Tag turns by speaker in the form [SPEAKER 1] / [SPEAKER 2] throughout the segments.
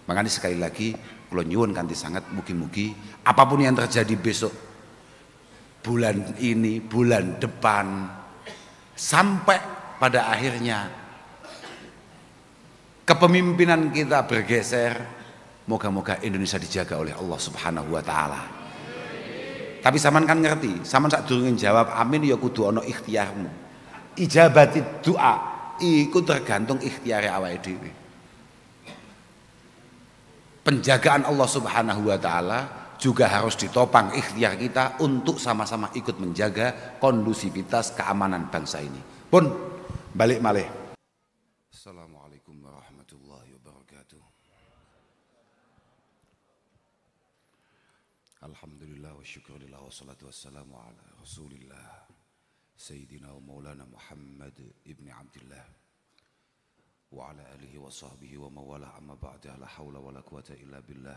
[SPEAKER 1] Makanya sekali lagi kula nyuwun kanthi sangat mugi-mugi apapun yang terjadi besok, bulan ini, bulan depan, sampai pada akhirnya kepemimpinan kita bergeser, moga-moga Indonesia dijaga oleh Allah Subhanahu wa taala. Tapi sampean kan ngerti, sampean sadurunge jawab amin ya kudu ana ikhtiarmu. Ijabati doa iku tergantung ikhtiare awake dhewe. Penjagaan Allah Subhanahu wa taala juga harus ditopang ikhtiar kita untuk sama-sama ikut menjaga kondusivitas keamanan bangsa ini. Pun balik malih. Assalamualaikum warahmatullahi wabarakatuh. Alhamdulillah wa syukurillah wa salatu wassalamu ala rasulillah Sayyidina wa maulana Muhammad ibni Abdillah wa ala alihi wa sahbihi wa mawalah amma ba'da la hawla wa la quwata illa billah.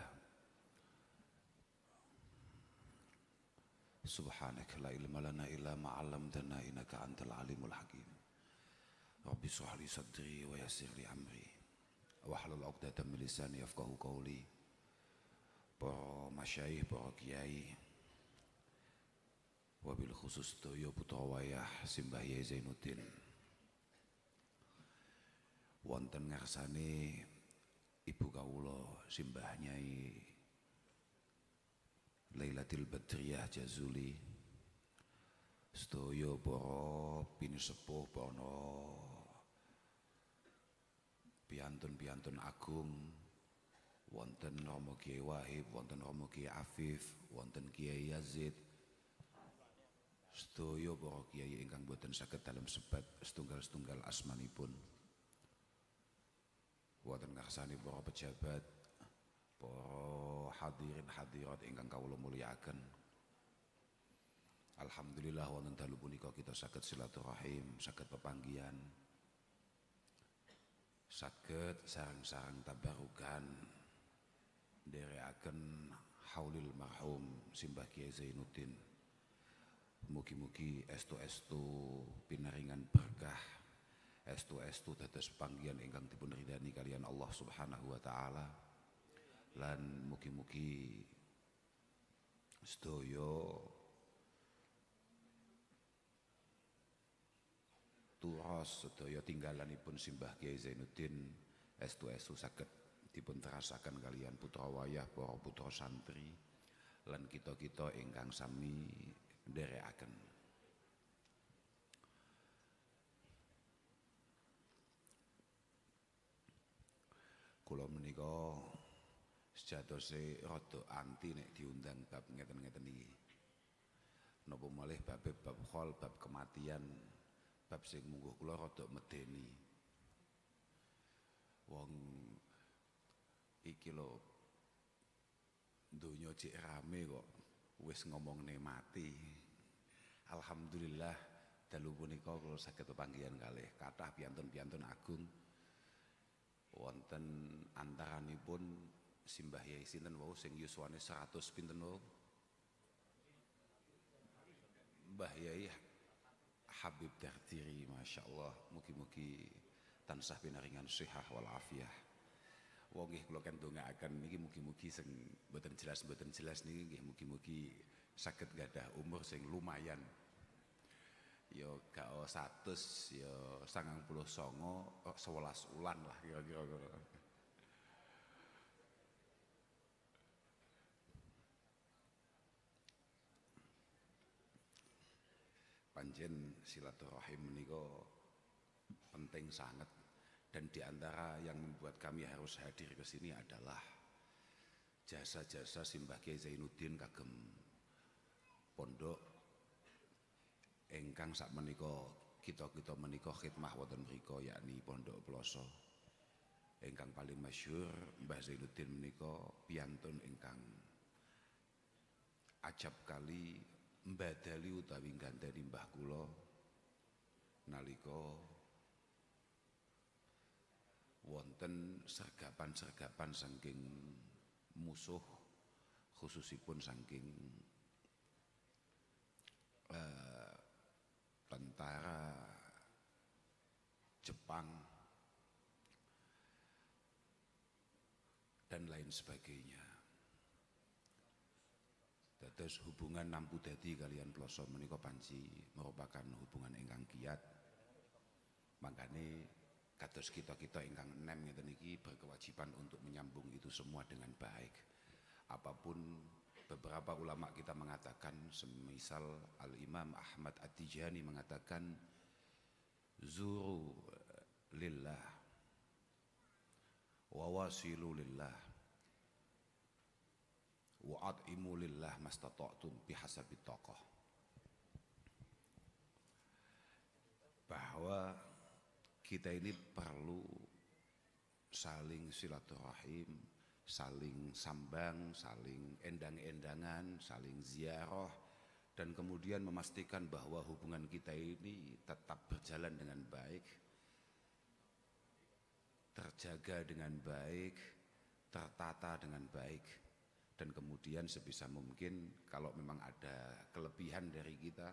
[SPEAKER 1] Subhanaka la ilma lana illa ma 'allamtana innaka antal alimul hakim. Rabbi shrah li sadri wa yassir li amri wahlul 'uqdatam min lisani yafqahu qawli. Para masyayikh, para kiai, wabil khusus toyo putra wayah Simbah Yai Zainuddin wonten ngarsane ibu kawula Simbah Nyai Lailatul Badriyah Jazuli, sedaya para pinisepuh, para piantun-piantun agung, wonten Romo Kiai Wahib, wonten Romo Kiai Afif, wonten Kiai Yazid, sedaya para kiai ingkang boten saged dalam sebat setunggal-setunggal asmanipun, wonten ngarsane para pejabat, para hadirin hadirat ingkang kawula mulyakaken. Alhamdulillah wonten dalu punika kita saged silaturahim, saged pepanggihan, saged sareng-sareng tabarukan nderekaken haulil marhum Simbah Kiai Zainuddin. Mugi-mugi estu-estu pinaringan berkah, estu-estu dados panggihan ingkang dipun ridani kalian Allah Subhanahu wa taala. Lan mugi-mugi sedaya turas sedaya tinggalanipun Simbah Kiai Zainuddin estu-estu saged dipun terasaken kalian putra wayah para putra santri lan kita-kita ingkang sami nderekaken. Kula menika sejatose rada anti nek diundang bab ngeten-ngeten iki. Napa malih bab khol, bab kematian, bab sing mungguh kula rada medeni. Wong iki lho donya cek rame kok wis ngomongne mati. Alhamdulillah dalu punika kula saged pepanggihan kalih kathah piantun-piantun agung. Wonten antaranipun Simbah Yai sinten wau sing yuswane 100 pinten wau? Mbah Yai Habib Dardiri, masyaallah, mugi-mugi tansah pinaringan sihah wal afiyah. Wong nggih kula kan ndongaaken niki mugi-mugi sing mboten jelas niki nggih mugi-mugi saged gadah umur sing lumayan. Ya gak 100 ya 99 11 ulan lah kira-kira. Panjen silaturahim menika penting sangat. Dan di antara yang membuat kami harus hadir ke sini adalah jasa-jasa Simbah Kiai Zainuddin kagem pondok ingkang sak menika kita menika khidmah wonten mriku, yakni Pondok Ploso. Ingkang paling masyhur Mbah Zainuddin menika piantun ingkang acap kali mbadali utawi ngganteni mbah kula nalika wonten sergapan-sergapan saking musuh, khususipun saking tentara Jepang, dan dan lain sebagainya. Dados hubungan nampu dadi kalian ploso menika panci merupakan hubungan ingkang kiat. Makanya kados kita-kita ingkang enem ngeten iki berkewajiban untuk menyambung itu semua dengan baik. Apapun beberapa ulama kita mengatakan, semisal Al-Imam Ahmad At-Tijani mengatakan zuru lillah wa wasilu lillah wa at'imu lillah mastata'tum bihasabi taqah. Bahwa kita ini perlu saling silaturahim, saling sambang, saling endang-endangan, saling ziarah, dan kemudian memastikan bahwa hubungan kita ini tetap berjalan dengan baik, terjaga dengan baik, tertata dengan baik, dan kemudian sebisa mungkin kalau memang ada kelebihan dari kita,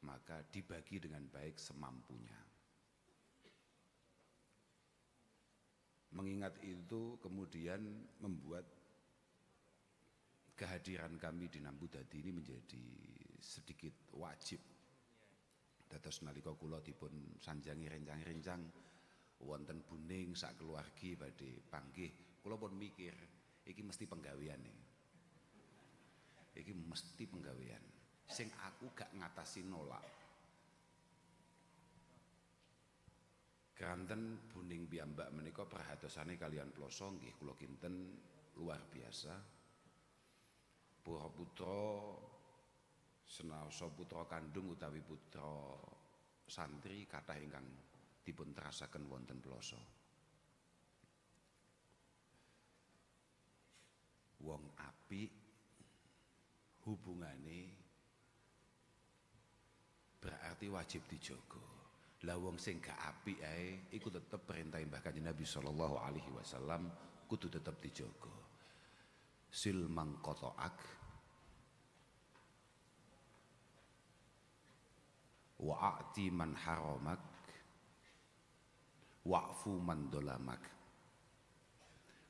[SPEAKER 1] maka dibagi dengan baik semampunya. Mengingat itu kemudian membuat kehadiran kami di Nampu Dadi ini menjadi sedikit wajib. Dados nalika kula dipun sanjangi rencang-rencang wonten Buning sak keluargi badhe panggih, kula pun mikir iki mesti penggawean nih. Iki mesti penggawean. Sing aku gak ngatasi nolak. Kanten Buning piyambak menika perhatosane kalian ploso nggih kula kinten luar biasa. Pura putra senaosa putra kandung utawi putra santri kathah ingkang dipun terasaken wonten ploso. Wong apik hubungane berarti wajib dijogo. Lah wong sing gak apik ae iku tetep perintah Mbah Kanjeng Nabi sallallahu alaihi wasallam kudu tetep dijogo. Sil mangqata'ak wa'ati man haramak wa'fu man dolamak.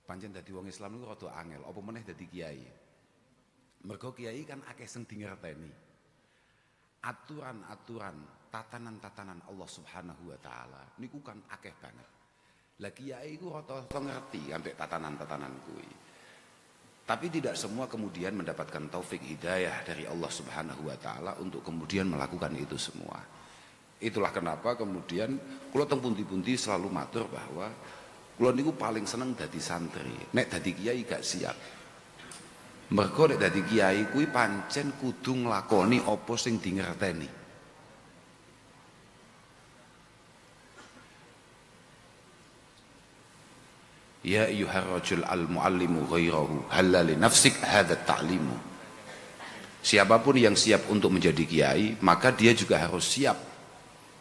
[SPEAKER 1] Pancen dadi wong Islam niku rada angel, apa meneh dadi kiai. Mergo kiai kan akeh sing dingerteni. Aturan-aturan, tatanan-tatanan Allah Subhanahu wa taala niku kan akeh banget. Lah kiai iku rata-rata ngerti ambek tatanan-tatanan kuwi. Tapi tidak semua kemudian mendapatkan taufik hidayah dari Allah Subhanahu wa taala untuk kemudian melakukan itu semua. Itulah kenapa kemudian kula teng pundi-pundi selalu matur bahwa kula niku paling seneng dadi santri. Nek dadi kiai gak siap. Mergo nek dadi kiai kuwi pancen kudu nglakoni apa sing dingerteni. Ya ayyuhar rajul al-muallimu ghairahu halla li nafsik hadha ta'limu. Siapapun yang siap untuk menjadi kiai, maka dia juga harus siap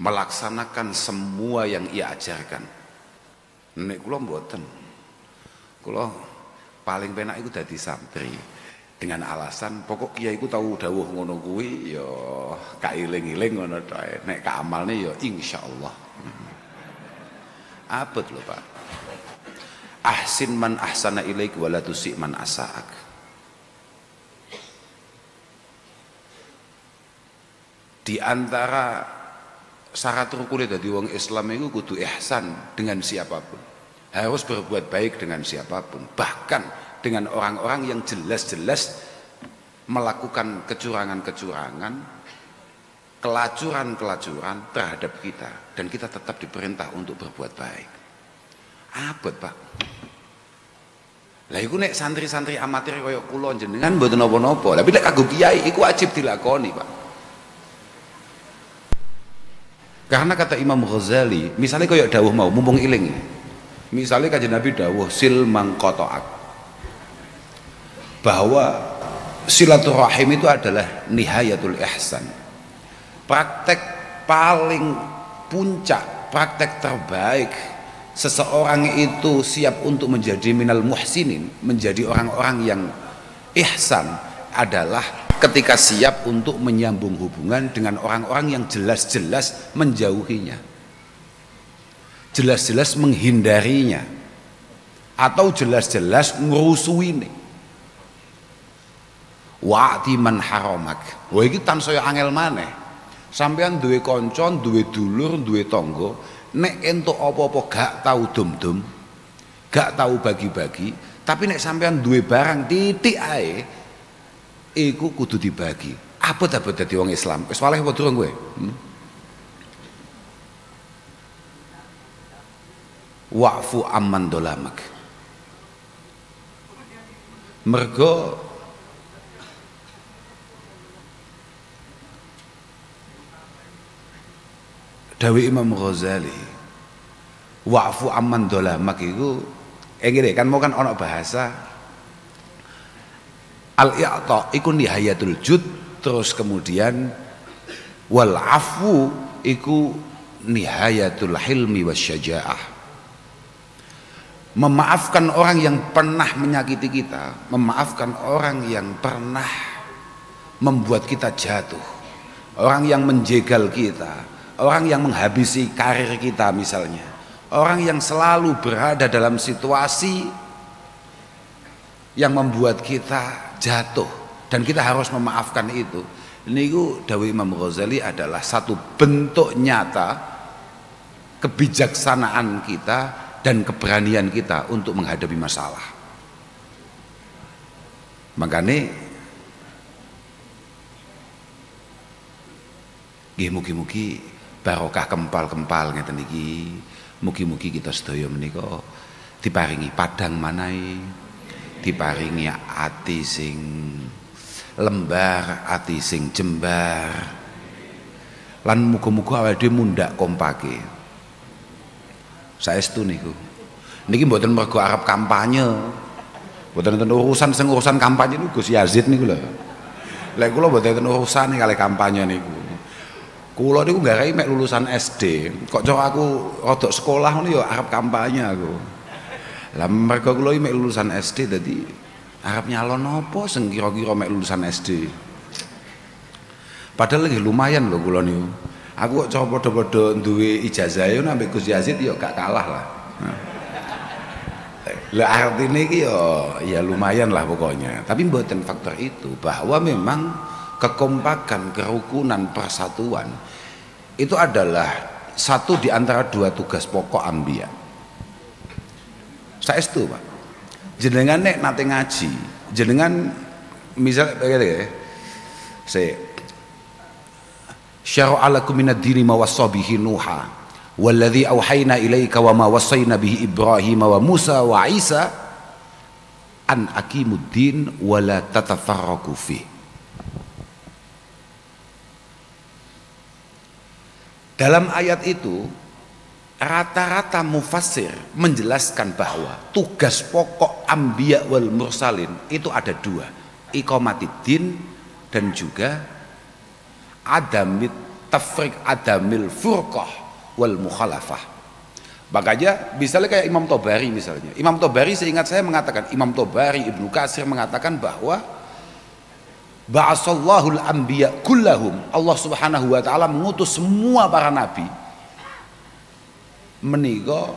[SPEAKER 1] melaksanakan semua yang ia ajarkan. Nek kula mboten. Kula paling penak iku dadi santri dengan alasan pokok kiai ku tahu dawuh ngono kuwi ya kailing-iling ngono tok. Nek kaamalne ya insyaallah. Abot lho Pak. Ahsin man ahsana ilaik wa la tusi man asa'ak. Di antara syarat rukun dadi wong Islam itu kudu ihsan dengan siapapun. Harus berbuat baik dengan siapapun, bahkan dengan orang-orang yang jelas-jelas melakukan kecurangan-kecurangan, kelacuran-kelacuran terhadap kita, dan kita tetap diperintah untuk berbuat baik. Abot Pak. Lah iku nek santri-santri amatir kaya kula jenengan mboten napa-napa. Tapi nek kanggo kiai iku wajib dilakoni, Pak. Karena kata Imam Ghazali, misalnya kaya dawuh mau mumpung iling. Misalnya Kanjeng Nabi dawuh sil mangqata'ak. Bahwa silaturahim itu adalah nihayatul ihsan. Praktek paling puncak, praktek terbaik seseorang itu siap untuk menjadi minal muhsinin, menjadi orang-orang yang ihsan adalah ketika siap untuk menyambung hubungan dengan orang-orang yang jelas-jelas menjauhinya, jelas-jelas menghindarinya. atau jelas-jelas ngrusuine. Wa'ti man haramak. Wah iki tansaya angel maneh. Sampeyan duwe kanca, duwe dulur, duwe tangga, nek entuk apa-apa gak tau dum-dum, gak tau bagi-bagi, tapi nek sampeyan duwe barang titik ae iku kudu dibagi. Abot-abot dadi wong Islam. Wis waleh apa durung kowe? Wa'fu amman dolamak. Mergo Dawi Imam Ghazali, wa'fu amman dolamak iku ngene kan mau kan ana bahasa al-i'ta iku nihayatul jud, terus kemudian wal afu iku nihayatul hilmi wasyaja'ah. Memaafkan orang yang pernah menyakiti kita, memaafkan orang yang pernah membuat kita jatuh, orang yang menjegal kita, orang yang menghabisi karir kita misalnya, orang yang selalu berada dalam situasi yang membuat kita jatuh dan kita harus memaafkan itu. Niku dawuh Imam Ghazali adalah satu bentuk nyata kebijaksanaan kita dan keberanian kita untuk menghadapi masalah. Makanya nggih mugi-mugi barokah kempal-kempal ngeten iki. Mugi-mugi kita sedaya menika diparingi padang manai, diparingi ati sing lembar, ati sing jembar. Lan muga-muga awake dhewe mundhak kompake. Saestu niku. Niki mboten mergo arep kampanye. Mboten enten urusan kampanye niku Gus Yazid niku lho. Lek kula mboten enten urusan kalih kampanye niku. Kula niku garai mek lulusan SD. Kok cara aku rodok sekolah ngono ya arep kampanye aku. Lah mergo kula mek lulusan SD dadi arep nyalon apa sing kira-kira mek lulusan SD. Padahal lagi lumayan lho kula niku. Aku kok coba padha-padha duwe ijazah yo nambah Gus Yazid yo gak kalah lah. Lah artine iki yo ya lumayan lah pokoknya. Tapi mboten faktor itu, bahwa memang kekompakan, kerukunan, persatuan itu adalah satu di antara dua tugas pokok anbiya. Saestu, Pak. Jenengan nek nate ngaji, jenengan misal ngene syara'a lakum minad dini ma wassa bihi Nuha walladzi auhayna ilaika wa ma wassayna bihi Ibrahim wa Musa wa Isa an aqimuddin wa la tatafarraqu fi. Dalam ayat itu rata-rata mufassir menjelaskan bahwa tugas pokok anbiya wal mursalin itu ada dua, iqamatiddin dan juga adamit tafriq, adamil furqah wal mukhalafah. Makanya misalnya kayak Imam Tobari misalnya. Imam Tobari seingat saya mengatakan, Imam Tobari, Ibnu Katsir mengatakan bahwa ba'asallahul anbiya kullahum, Allah Subhanahu wa taala mengutus semua para nabi menika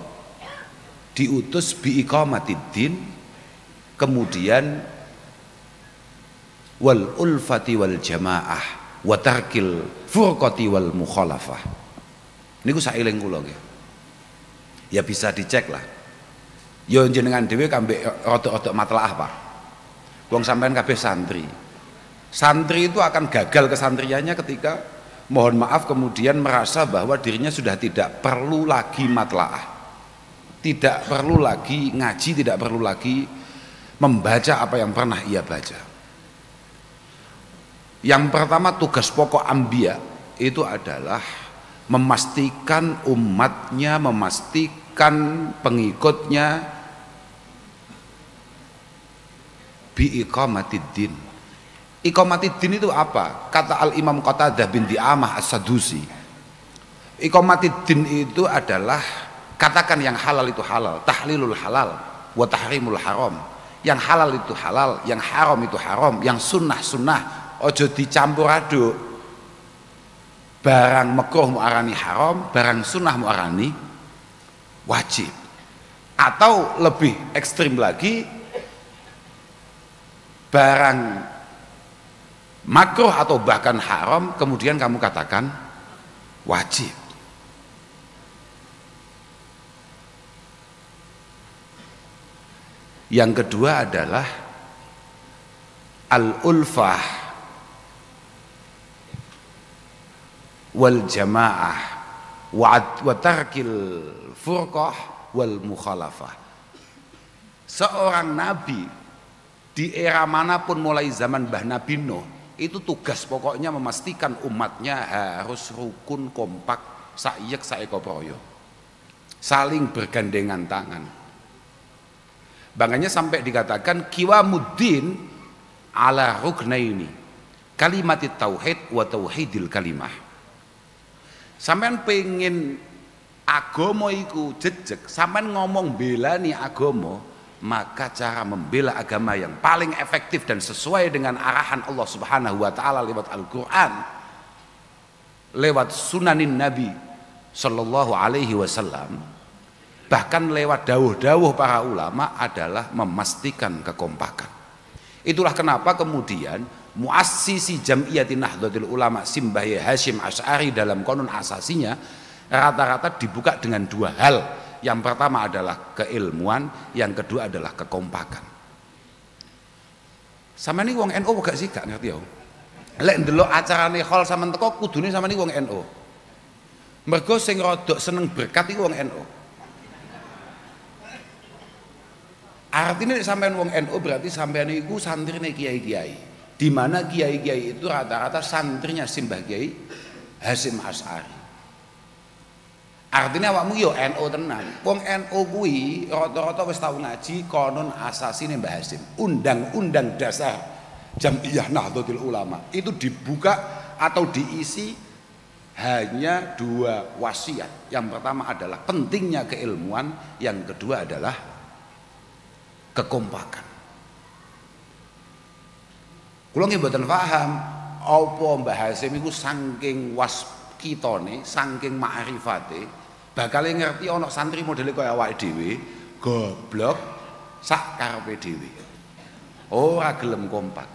[SPEAKER 1] diutus bi iqamatiddin, kemudian wal ulfati wal jamaah wa tarkil furqati wal mukhalafah. Niku saeling kula nggih. Ya bisa dicek lah. Yo jenengan dhewe kambek rodok-rodok matlaah, Pak. Wong sampean kabeh santri. Santri itu akan gagal kesantriannya ketika mohon maaf kemudian merasa bahwa dirinya sudah tidak perlu lagi matlaah. Tidak perlu lagi ngaji, tidak perlu lagi membaca apa yang pernah ia baca. Yang pertama tugas pokok anbiya itu adalah memastikan umatnya, memastikan pengikutnya bi iqamatiddin. Iqamatiddin itu apa? Kata Al-Imam Qatadah bin Di'amah As-Sadusi, iqamatiddin itu adalah katakan yang halal itu halal, tahlilul halal wa tahrimul haram. Yang halal itu halal, yang haram itu haram, yang sunnah sunnah. Ojo dicampur aduk. Barang makruh muarani haram, barang sunnah muarani wajib. Atau lebih ekstrim lagi, barang makruh atau bahkan haram kemudian kamu katakan wajib. Yang kedua adalah al-ulfah wal jamaah wa tarkil furqah wal mukhalafah. Seorang nabi di era manapun mulai zaman Mbah Nabi Nuh itu tugas pokoknya memastikan umatnya harus rukun, kompak, saiyek saekoproyo, saling bergandengan tangan. Makanya sampai dikatakan kiwamuddin ala ruknaini, kalimatit tauhid wa tauhidil kalimah. Sampean pengen agama iku jejeg, sampean ngomong belani agama, maka cara membela agama yang paling efektif dan sesuai dengan arahan Allah Subhanahu wa taala lewat Al-Qur'an, lewat sunanin Nabi sallallahu alaihi wasallam, bahkan lewat dawuh-dawuh para ulama adalah memastikan kekompakan. Itulah kenapa kemudian muassisi Jam'iyatin Nahdlatul Ulama Simbah Hasyim Asy'ari dalam konon asasinya rata-rata dibuka dengan dua hal. Yang pertama adalah keilmuan, yang kedua adalah kekompakan. Sama ini wong NU gak sih, gak ngerti ya. Lek ndelok acarane hall sampean teko kudune sama ini wong NU. Mergo sing rodok seneng berkat iku wong NU. Artinya sampean wong NU berarti sampean iku santrine kiai-kiai. Di mana kiai-kiai itu rata-rata santrinya Simbah Kiai Hasyim Asy'ari. Artinya awakmu yo NU tenan. Wong NU kuwi rata-rata wis tau ngaji konon asasine Mbah Hasyim. Undang-undang dasar Jam'iyah Nahdlatul Ulama itu dibuka atau diisi hanya dua wasiat. Yang pertama adalah pentingnya keilmuan, yang kedua adalah kekompakan. Kula nggih mboten paham apa Mbah Hasyim iku saking waskitane, saking ma'rifate bakal ngerti ana santri modele kaya awake dhewe goblok sak karepe dhewe. Ora gelem kompak.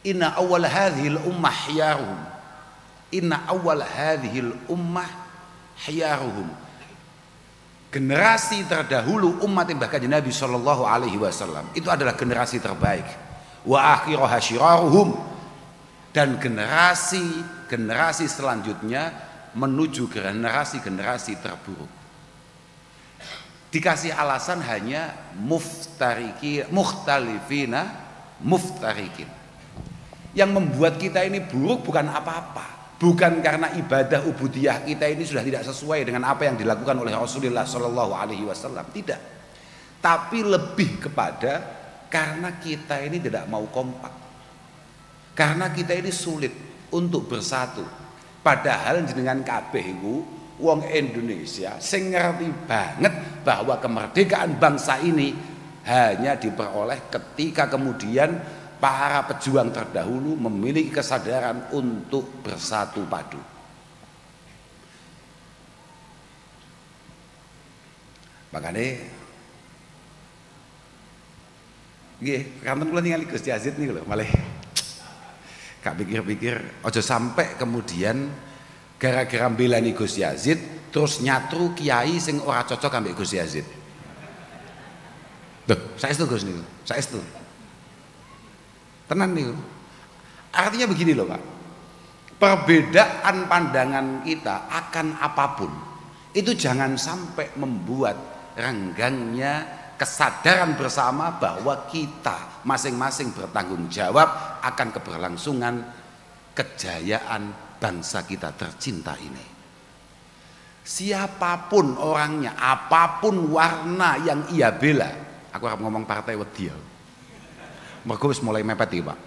[SPEAKER 1] Inna awal hadhil ummah hiyaruhum. Inna awal hadhil ummah hiyaruhum. Generasi terdahulu umat Mbah Kanjeng Nabi sallallahu alaihi wasallam itu adalah generasi terbaik. Wa akhiruha syiraruhum, dan generasi selanjutnya menuju generasi terburuk. Dikasih alasan hanya mukhtalifina muftarikin. Yang membuat kita ini buruk bukan apa-apa. Bukan karena ibadah ubudiyah kita ini sudah tidak sesuai dengan apa yang dilakukan oleh Rasulullah Shallallahu Alaihi Wasallam, tidak. Tapi lebih kepada karena kita ini tidak mau kompak, karena kita ini sulit untuk bersatu. Padahal jenengan kabeh iku wong Indonesia sing ngerti banget bahwa kemerdekaan bangsa ini hanya diperoleh ketika kemudian para pejuang terdahulu memiliki kesadaran untuk bersatu padu. Makanya nggih, kanten kula ningali Gus Yazid niku lho, malah gak pikir-pikir aja sampai kemudian gara-gara mbelani Gus Yazid terus nyatru kiai sing ora cocok ambek Gus Yazid. Loh, saestu Gus niku, saestu. Tenan nih, artinya begini loh Pak, perbedaan pandangan kita akan apapun itu jangan sampai membuat renggangnya kesadaran bersama bahwa kita masing-masing bertanggung jawab akan keberlangsungan kejayaan bangsa kita tercinta ini. Siapapun orangnya, apapun warna yang ia bela, aku harap ngomong partai wedi ya. Mergo wis mulai mepet iki, Pak.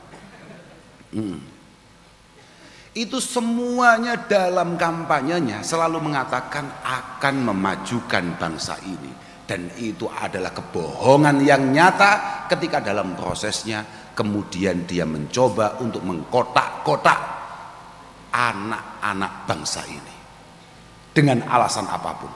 [SPEAKER 1] Itu semuanya dalam kampanyenya selalu mengatakan akan memajukan bangsa ini, dan itu adalah kebohongan yang nyata ketika dalam prosesnya kemudian dia mencoba untuk mengkotak-kotak anak-anak bangsa ini dengan alasan apapun.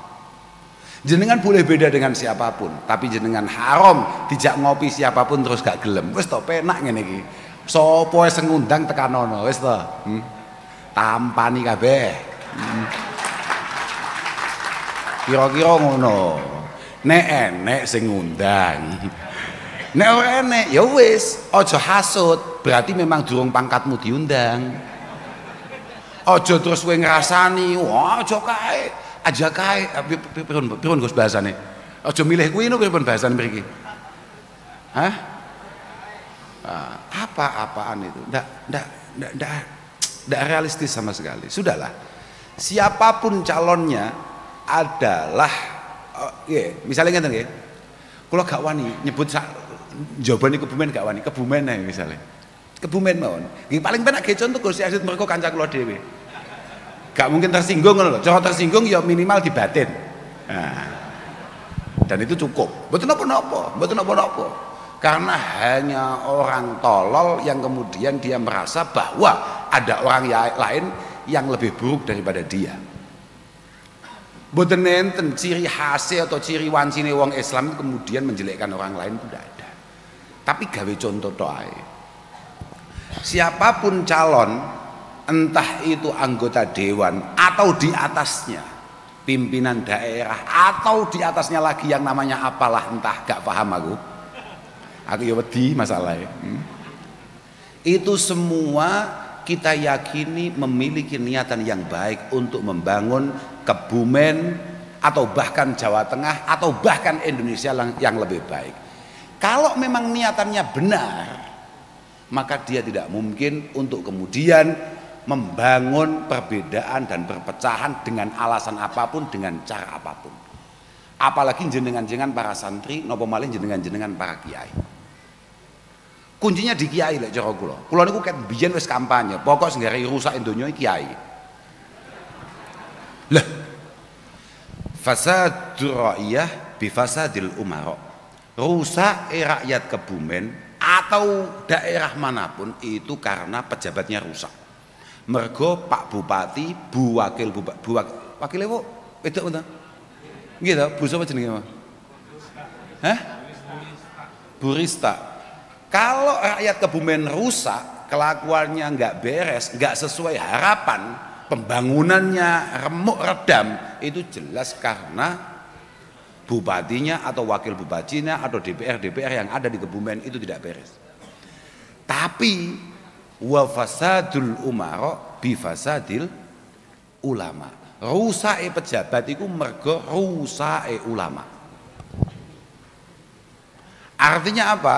[SPEAKER 1] Jenengan boleh beda dengan siapapun, tapi jenengan haram dijak ngopi siapapun terus gak gelem. Wis to penak ngene iki. Sapa sing ngundang tekanono wis to. Tampani kabeh. Kira-kira ngono. Nek enek sing ngundang. Nek ora enek ya wis, aja hasud, berarti memang durung pangkatmu diundang. Aja terus kowe ngrasani, wah aja kae, aja kae. Pripun Gus bahasane? Aja milih kuwi no pripun bahasane mriki? Hah? Apa-apaan itu? Ndak realistis sama sekali. Sudahlah. Siapapun calonnya adalah misalnya ngeten nggih. Kula gak wani nyebut jawabane Kebumen gak wani, Kebumen ae misalnya. Kebumen mawon. Nggih paling penak ge contoh Gus Yazid mergo kanca kula dhewe. Gak mungkin tersinggung ngono lho. Cara tersinggung ya minimal di batin. Nah. Dan itu cukup. Mboten napa-napa. Karena hanya orang tolol yang kemudian dia merasa bahwa ada orang lain yang lebih buruk daripada dia. Mboten nenten ciri khasnya atau ciri wancine wong Islam kemudian menjelekkan orang lain, tidak ada. Tapi gawe contoh doai. Siapapun calon, entah itu anggota dewan atau di atasnya pimpinan daerah atau di atasnya lagi yang namanya apalah entah, gak paham aku ya wedi masalahnya. Itu semua kita yakini memiliki niatan yang baik untuk membangun Kebumen atau bahkan Jawa Tengah atau bahkan Indonesia yang lebih baik. Kalau memang niatannya benar, maka dia tidak mungkin untuk kemudian membangun perbedaan dan perpecahan dengan alasan apapun, dengan cara apapun. Apalagi jenengan-jenengan para santri, napa malih jenengan-jenengan para kiai. Kuncinya di kiai lek cara kula. Kula niku ket biyen wis kampanye, pokok sing nggarai rusak donya kiai. Lah, fasadur ra'iyah bi fasadil umara. Rusak rakyat Kebumen atau daerah manapun itu karena pejabatnya rusak. Mergo Pak Bupati, Bu Wakil Bupati, wakile Bu, wedok ngono. Nggih to, Bu sapa jenenge? Hah? Bu Rista. Kalau rakyat Kebumen rusak, kelakuannya nggak beres, nggak sesuai harapan, pembangunannya remuk redam, itu jelas karena bupatinya atau wakil bupatinya atau DPR yang ada di Kebumen itu tidak beres. Tapi wa fasadul umara bi fasadil ulama. Rusake pejabat iku mergo rusake ulama. Artinya apa?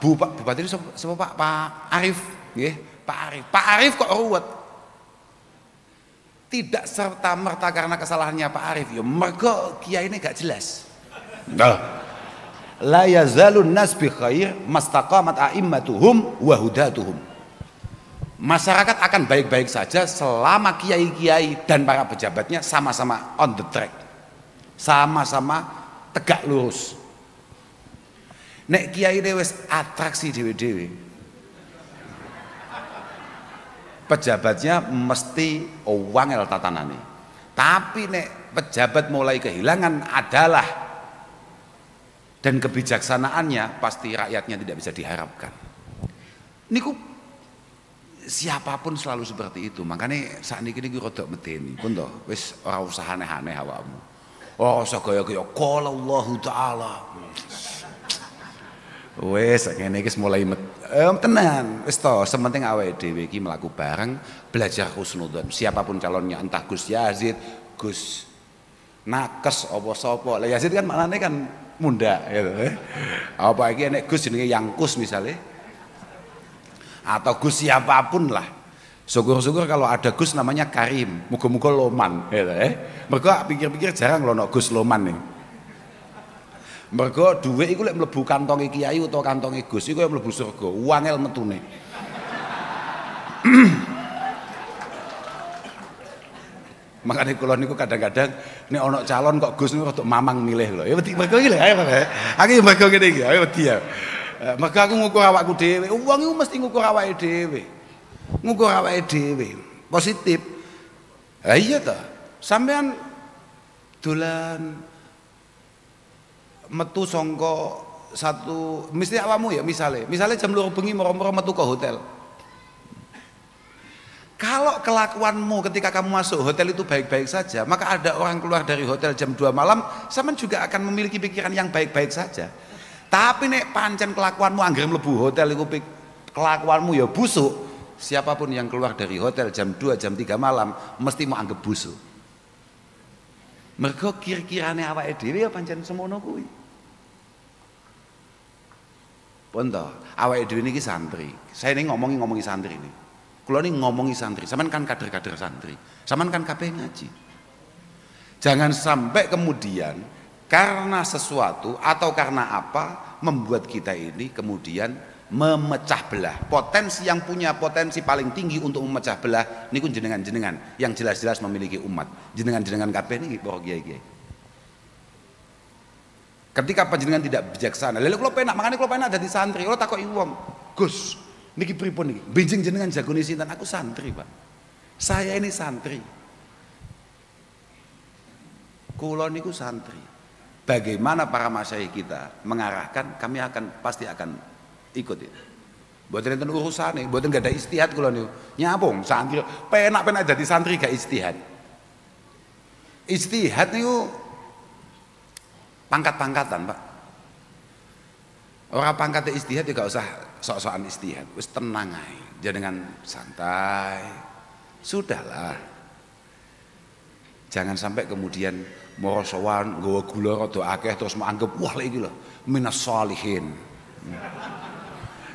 [SPEAKER 1] Bupati itu siapa Pak Arif, nggih, Pak Arif. Pak Arif kok ruwet? Tidak serta merta karena kesalahannya Pak Arif, ya mergo kiai ini gak jelas. La yazalun nas bi khair mastaqamat a'immatuhum wa hudatuhum. Masyarakat akan baik-baik saja selama kiai-kiai dan para pejabatnya sama-sama on the track, sama-sama tegak lurus. Nek kiai wis atraksi dewe-dewe, pejabatnya mesti wangel tatanane. Tapi nek pejabat mulai kehilangan adalah dan kebijaksanaannya, pasti rakyatnya tidak bisa diharapkan. Niku siapapun selalu seperti itu. Makanya saat ini rada medeni pun toh wis ora usah aneh-aneh awakmu. Oh sagaya-gaya qala Allah taala. Wes ngene iki mulai tenan. Wis to, sementing awake dhewe iki mlaku bareng, belajar husnudzon. Siapapun calonnya, entah Gus Yazid, Gus Nakes apa sapa. Lah Yazid kan maknane kan munda gitu. Apa iki nek Gus jenenge Yangkus misalnya. Atau Gus siapapun lah. Syukur-syukur kalau ada Gus namanya Karim, muga-muga loman gitu. Mergo pikir-pikir jarang lono Gus loman nih. Mergo dhuwit iku lek mlebu kantonge kiai utawa kantonge Gus iku mlebu surga, wangel metune. Makanya kula niku kadang-kadang nek ana calon kok Gus niku rada mamang milih lho. Ya wedi mergo iki lho, ayo Pak. Aku mergo ngene iki, ayo wedi ya. Maka aku ngukur awakku dhewe. Wong iku mesti ngukur awake dhewe. Ngukur awake dhewe. positif. Iya toh, sampean dolan metu songko satu mesti awamu ya misalnya jam 2 bengi moro-moro metu ke hotel. Kalau kelakuanmu ketika kamu masuk hotel itu baik-baik saja, maka ada orang keluar dari hotel jam 2 malam, sampean juga akan memiliki pikiran yang baik-baik saja. Tapi nek pancen kelakuanmu angger mlebu hotel iku kelakuanmu ya busuk, siapapun yang keluar dari hotel jam 2 jam 3 malam mesti mau anggap busuk. Mergo kira-kirane awake dhewe ya pancen semono kuwi. Ponto, awake dhewe niki santri. Saya ini ngomongi santri ini. Kula ini ngomongi santri, sampean kan kader-kader santri. Sampean kan kabeh ngaji. Jangan sampai kemudian karena sesuatu atau karena apa membuat kita ini kemudian memecah belah. Potensi yang punya potensi paling tinggi untuk memecah belah niku jenengan-jenengan yang jelas-jelas memiliki umat. Jenengan-jenengan kabeh niki para kiai-kiai. Ketika panjenengan tidak bijaksana, lha kula penak makane kula penak dadi santri. Kula takoki wong, "Gus, niki pripun niki? Benjing jenengan jagone sinten?" Aku santri, Pak. Saya ini santri. Kula niku santri. Bagaimana para masyayikh kita mengarahkan, kami pasti akan ikut itu. Mboten enten urusane, mboten gak ada istihad kula niku. Nyapung santri, penak-penak dadi santri gak istihad. Istihad niku pangkat-pangkatan, Pak. Orang pangkatnya istihad ya gak usah sok-sokan istihad, wis tenang ae, jangan santai. Sudahlah. Jangan sampai kemudian morosowan nggawa gula rada akeh terus menganggap wah lha iki lho minas sholihin.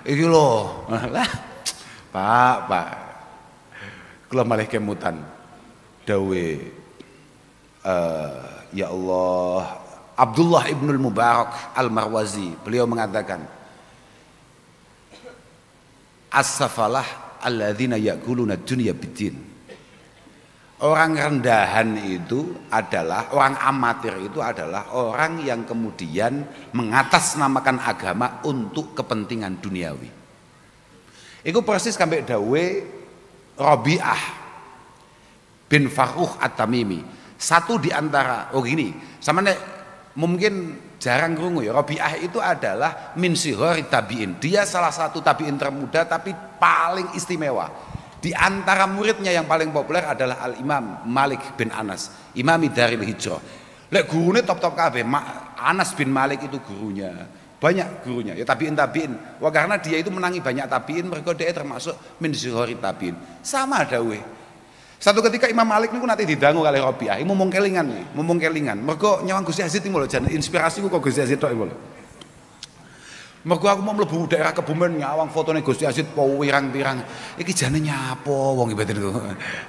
[SPEAKER 1] Iki lho. Lah, Pak. Kula malih kemutan dawe ya Allah Abdullah ibnul Mubarak al-Marwazi, beliau mengatakan as-safalah alladzina ya'kuluna dunya bidin. Orang rendahan itu adalah, orang amatir itu adalah orang yang kemudian mengatasnamakan agama untuk kepentingan duniawi. Iku persis sampai dawe Rabi'ah bin Farukh at-Tamimi. Satu di antara, sama nek mungkin jarang krungu ya, Rabi'ah itu adalah min sihori tabi'in. Dia salah satu tabi'in termuda tapi paling istimewa. Di antara muridnya yang paling populer adalah Al-Imam Malik bin Anas, Imami Daril Hijrah. Lek gurune top-top kabeh, Anas bin Malik itu gurunya. Banyak gurunya, ya tabi'in. Wah, karena dia itu menangi banyak tabi'in, mereka dia termasuk min sihori tabi'in. Sama dawe. Satu ketika Imam Malik niku nanti didangu kali Rabi'ah, ngomong kelingan. Mergo nyawang Gus Yazid iki lho, jan inspirasiku kok Gus Yazid tok iki lho. Mergo aku mau mlebu daerah Kebumen nyawang fotone Gus Yazid po wirang-wirang. Iki jane nyapo wong iki niku.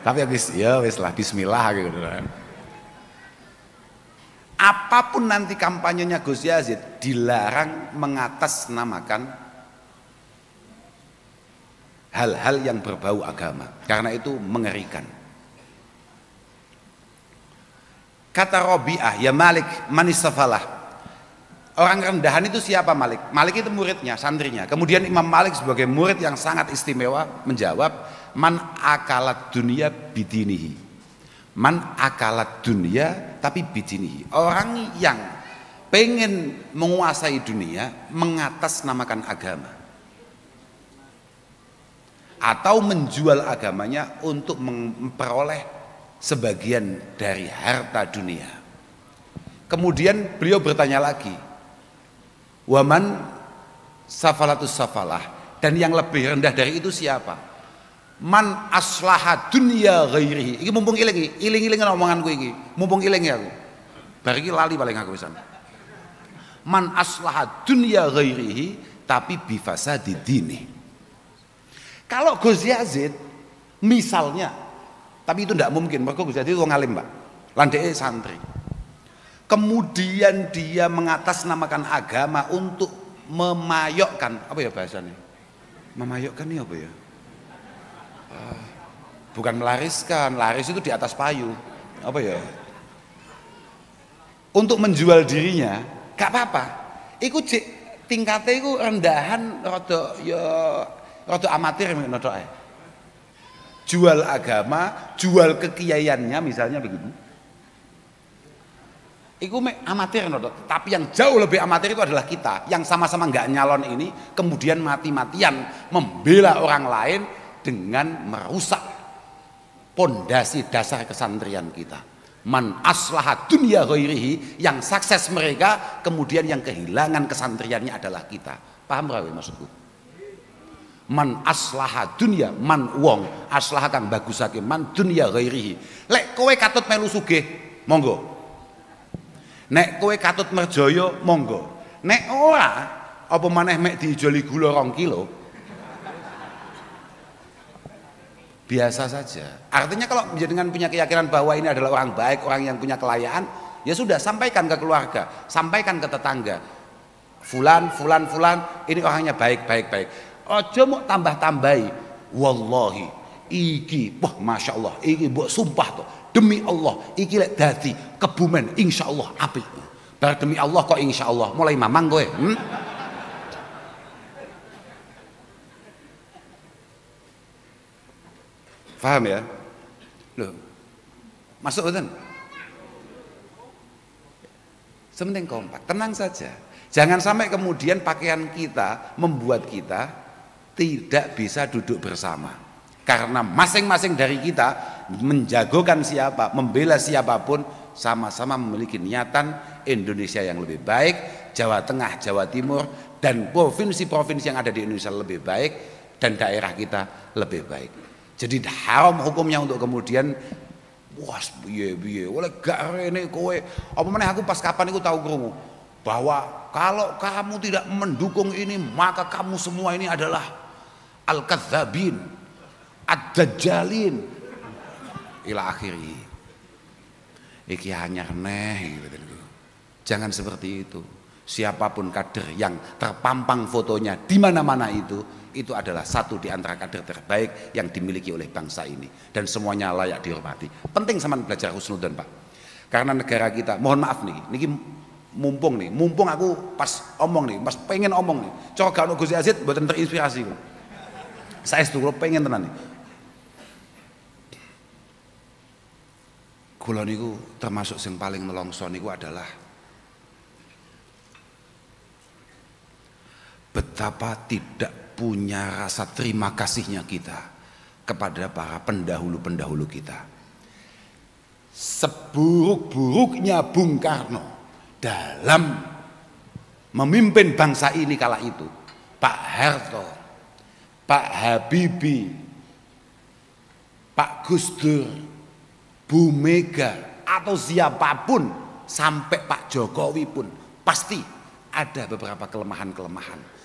[SPEAKER 1] Tapi ya wis lah bismillah gitu kan. Apapun nanti kampanyenya Gus Yazid dilarang mengatasnamakan hal-hal yang berbau agama, karena itu mengerikan. Kata Rabi'ah, ya Malik manisafalah. Orang rendahan itu siapa Malik? Malik itu muridnya, santrinya. Kemudian Imam Malik sebagai murid yang sangat istimewa menjawab, man akalat dunia bidinihi. Man akalat dunia tapi bidinihi. Orang yang pengen menguasai dunia mengatasnamakan agama. Atau menjual agamanya untuk memperoleh sebagian dari harta dunia. Kemudian beliau bertanya lagi, waman safalatus safalah, dan yang lebih rendah dari itu siapa? Man aslaha dunya ghairihi. Iki mumpung iling omonganku iki. Mumpung iling ya aku. Bar iki lali paling aku pisan. Man aslaha dunya ghairihi tapi bifasadi dini. Kalau Gus Yazid misalnya, tapi itu tidak mungkin, mereka Gus Yazid itu ngalim Pak, landai santri. Kemudian dia mengatasnamakan agama untuk memayokkan, apa ya bahasanya? Memayokkan ini apa ya? Bukan melariskan, laris itu di atas payu, apa ya? Untuk menjual dirinya, gak apa-apa. Iku tingkatnya iku rendahan, rada amatir ngono tok ae. jual agama, jual kekiaiannya misalnya begitu. Iku amatir, tapi yang jauh lebih amatir itu adalah kita yang sama-sama nggak nyalon ini kemudian mati-matian membela orang lain dengan merusak pondasi dasar kesantrian kita. Man aslaha dunya ghairihi, yang sukses mereka kemudian yang kehilangan kesantriannya adalah kita. Paham rawe maksudku? Man aslaha dunya, man wong aslaha kang bagusake man dunya ghairihi. Lek kowe katut melu sugih, monggo. Nek kowe katut merjaya, monggo. Nek ora, apa maneh mek diijoli gula 2 kilo, biasa saja. Artinya kalau dengan punya keyakinan bahwa ini adalah orang baik, orang yang punya kelayaan, ya sudah, sampaikan ke keluarga, sampaikan ke tetangga. Fulan, ini orangnya baik. Ojo mau tambah-tambahi. Wallahi, iki, wah masya Allah, iki mbok sumpah toh. Demi Allah, iki lek dadi Kebumen, insya Allah apik. Bar demi Allah kok insya Allah, mulai mamang kowe. Paham ya? Loh, masuk betul? Sementing kompak, tenang saja. Jangan sampai kemudian pakaian kita membuat kita tidak bisa duduk bersama. Karena masing-masing dari kita menjagokan siapa, membela siapapun, sama-sama memiliki niatan Indonesia yang lebih baik, Jawa Tengah, Jawa Timur, dan provinsi-provinsi yang ada di Indonesia lebih baik, dan daerah kita lebih baik. Jadi haram hukumnya untuk kemudian was biye oleh gak rene kowe apa meneh. Aku pas kapan itu tahu krungu bahwa kalau kamu tidak mendukung ini maka kamu semua ini adalah al-kadzabin, ad-dajjalin ila akhiri. Iki hanya neh gitu. Jangan seperti itu. Siapapun kader yang terpampang fotonya di mana-mana itu adalah satu di antara kader terbaik yang dimiliki oleh bangsa ini, dan semuanya layak dihormati. Penting sama belajar husnudzon, Pak. Karena negara kita, mohon maaf nih, niki mumpung aku pas omong nih, pas pengen omong nih. Coba kalau Gus Yazid mboten terinspirasi. Saya setuju pengen tenan nih. Kula niku termasuk yang paling nelongso niku adalah betapa tidak punya rasa terima kasihnya kita kepada para pendahulu-pendahulu kita. Seburuk-buruknya Bung Karno dalam memimpin bangsa ini kala itu, Pak Harto, Pak Habibie, Pak Gus Dur, Bu Mega, atau siapapun sampai Pak Jokowi pun pasti ada beberapa kelemahan-kelemahan.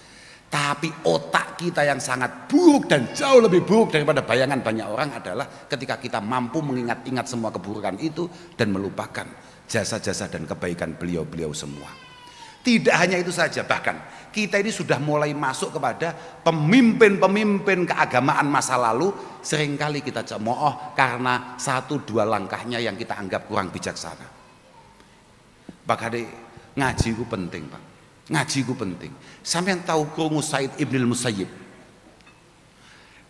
[SPEAKER 1] Tapi otak kita yang sangat buruk dan jauh lebih buruk daripada bayangan banyak orang adalah ketika kita mampu mengingat-ingat semua keburukan itu dan melupakan jasa-jasa dan kebaikan beliau-beliau semua. Tidak hanya itu saja, bahkan kita ini sudah mulai masuk kepada pemimpin-pemimpin keagamaan masa lalu. Seringkali kita cemooh karena 1-2 langkahnya yang kita anggap kurang bijaksana. Pak Hadi, ngaji itu penting, Pak. Ngaji itu penting. Sampeyan tahu krungu Said Ibnul Musayyib?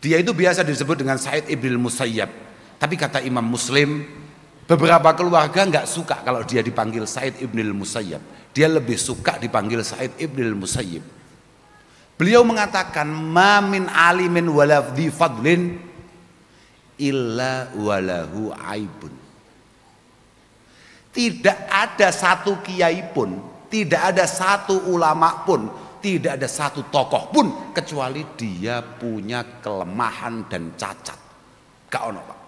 [SPEAKER 1] Dia itu biasa disebut dengan Said Ibnul Musayyib. Tapi kata Imam Muslim, beberapa keluarga nggak suka kalau dia dipanggil Said Ibnul Musayyib. Dia lebih suka dipanggil Said Ibnul Musayyib. Beliau mengatakan, "Ma min alimin wala dhi fadlin illa walahu aibun." Tidak ada satu kiai pun, tidak ada satu ulama pun, tidak ada satu tokoh pun kecuali dia punya kelemahan dan cacat. Gak ono, Pak.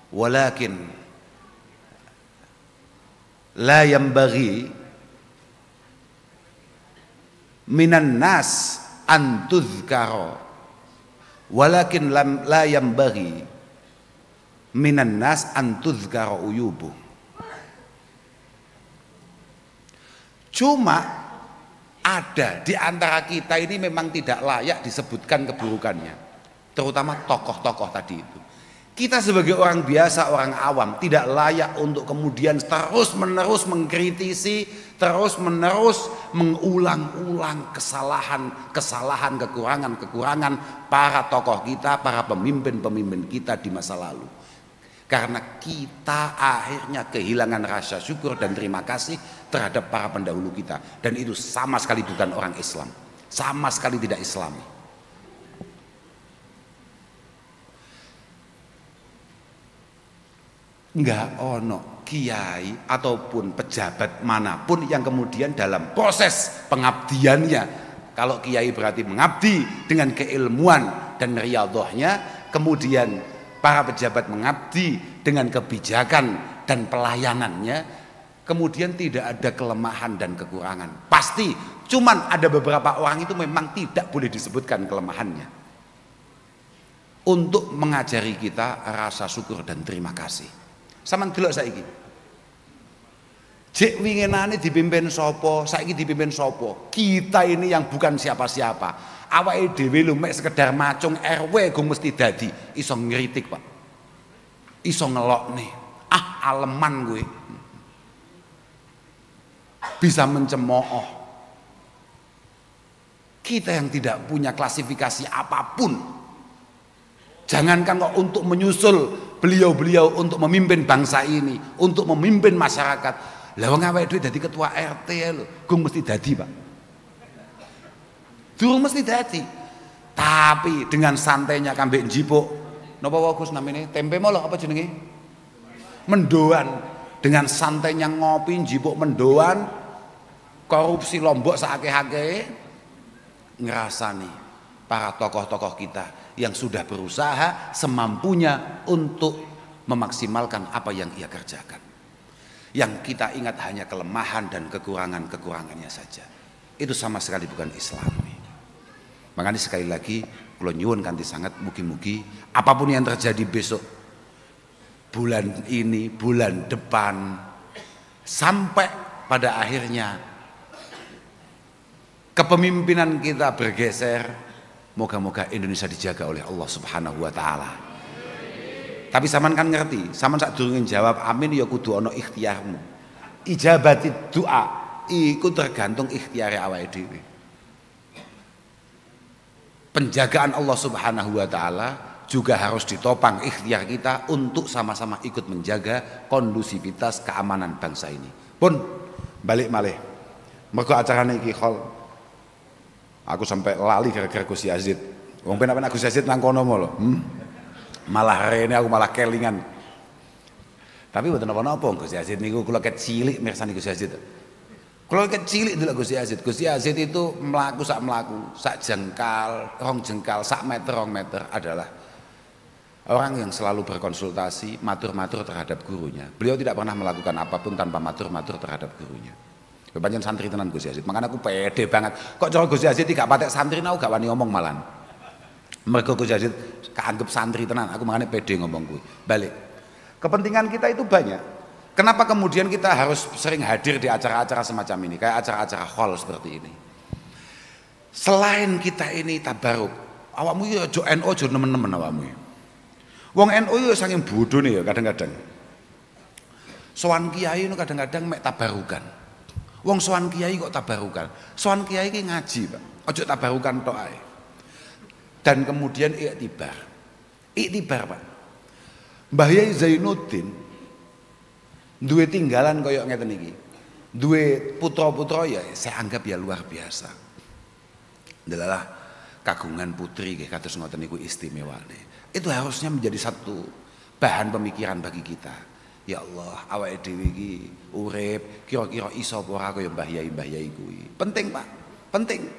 [SPEAKER 1] Walakin la yambaghi minan nas an tuzkara, walakin la yambaghi minan nas an tuzkara uyubu. Cuma ada di antara kita ini memang tidak layak disebutkan keburukannya, terutama tokoh-tokoh tadi itu. Kita sebagai orang biasa, orang awam tidak layak untuk kemudian terus-menerus mengkritisi, terus-menerus mengulang-ulang kesalahan, kekurangan para tokoh kita, para pemimpin-pemimpin kita di masa lalu. Karena kita akhirnya kehilangan rasa syukur dan terima kasih terhadap para pendahulu kita. Dan itu sama sekali bukan orang Islam, sama sekali tidak Islami. Enggak ono kiai ataupun pejabat manapun yang kemudian dalam proses pengabdiannya, kalau kiai berarti mengabdi dengan keilmuan dan riyadhahnya, kemudian para pejabat mengabdi dengan kebijakan dan pelayanannya, kemudian tidak ada kelemahan dan kekurangan. Pasti, cuman ada beberapa orang itu memang tidak boleh disebutkan kelemahannya, untuk mengajari kita rasa syukur dan terima kasih. Sampeyan delok saiki. Jek winginane dipimpin sapa, saiki dipimpin sapa? Kita ini yang bukan siapa-siapa. Awake dhewe lho mek sekedar macung RW go mesti dadi iso ngritik, Pak. Iso ngelokne. Ah, aleman kowe. Bisa mencemooh. Kita yang tidak punya klasifikasi apapun. Jangankan kok untuk menyusul beliau-beliau untuk memimpin bangsa ini, untuk memimpin masyarakat. Lah wong awake dhewe dadi ketua RT lho, gung mesti dadi, Pak. Durung mesti dadi. Tapi dengan santainya kambek njipuk, napa wae Gus namine? Tempe molok apa jenenge? Mendoan. Dengan santainya ngopi njipuk mendoan, korupsi Lombok saakeh-akeh, ngrasani para tokoh-tokoh kita yang sudah berusaha semampunya untuk memaksimalkan apa yang ia kerjakan. Yang kita ingat hanya kelemahan dan kekurangannya saja. Itu sama sekali bukan Islami. Makanya sekali lagi kula nyuwun kanthi sangat mugi-mugi apapun yang terjadi besok, bulan ini, bulan depan, sampai pada akhirnya kepemimpinan kita bergeser, moga-moga Indonesia dijaga oleh Allah Subhanahu wa taala. Tapi sampean kan ngerti, sampean sak durunge jawab amin ya kudu ana ikhtiarmu. Ijabati doa iku tergantung ikhtiare awake dhewe. Penjagaan Allah Subhanahu wa taala juga harus ditopang ikhtiar kita untuk sama-sama ikut menjaga kondusivitas keamanan bangsa ini. Pun balik malih. Mergo acarane iki khol. Aku sampai lali gara-gara Gus Yazid. Wong penak-penak Gus Yazid nang kono lho. Malah rene aku malah kelingan. Tapi mboten napa-napa Gus Yazid niku kula kecilik mirsani Gus Yazid. Kula kecilik delok Gus Yazid. Gus Yazid itu mlaku, sak jengkal, rong jengkal, sak meter, rong meter adalah orang yang selalu berkonsultasi, matur-matur terhadap gurunya. Beliau tidak pernah melakukan apapun tanpa matur-matur terhadap gurunya. Panjen santri tenan Gus Yazid. Makanya aku pede banget. Kok cara Gus Yazid gak patek santri, aku gak wani ngomong malan. Mergo Gus Yazid keanggap santri tenan. Aku makanya pede ngomong kuwi. Balik. Kepentingan kita itu banyak. Kenapa kemudian kita harus sering hadir di acara-acara semacam ini, kayak acara-acara hall seperti ini? Selain kita ini tabaruk, awakmu yo aja NU aja nemen-nemen awakmu. Wong NU yo saking bodone ya kadang-kadang. Sowan kiai itu kadang-kadang mek tabarukan. Wong sowan kiai kok tabarukan. Sowan kiai ki ngaji, Pak. Ojo tabarukan tok ae. Dan kemudian iktibar. Iktibar, Pak. Mbah Yai Zainuddin duwe tinggalan kaya ngeten iki. Duwe putra-putra ya saya anggap ya luar biasa. Adalah kagungan putri nggih kados ngoten niku istimewane. Itu harusnya menjadi satu bahan pemikiran bagi kita. Ya Allah, awake dhewe iki urip kira-kira iso apa ora kaya Mbah Yai kuwi. Penting, Pak. Penting.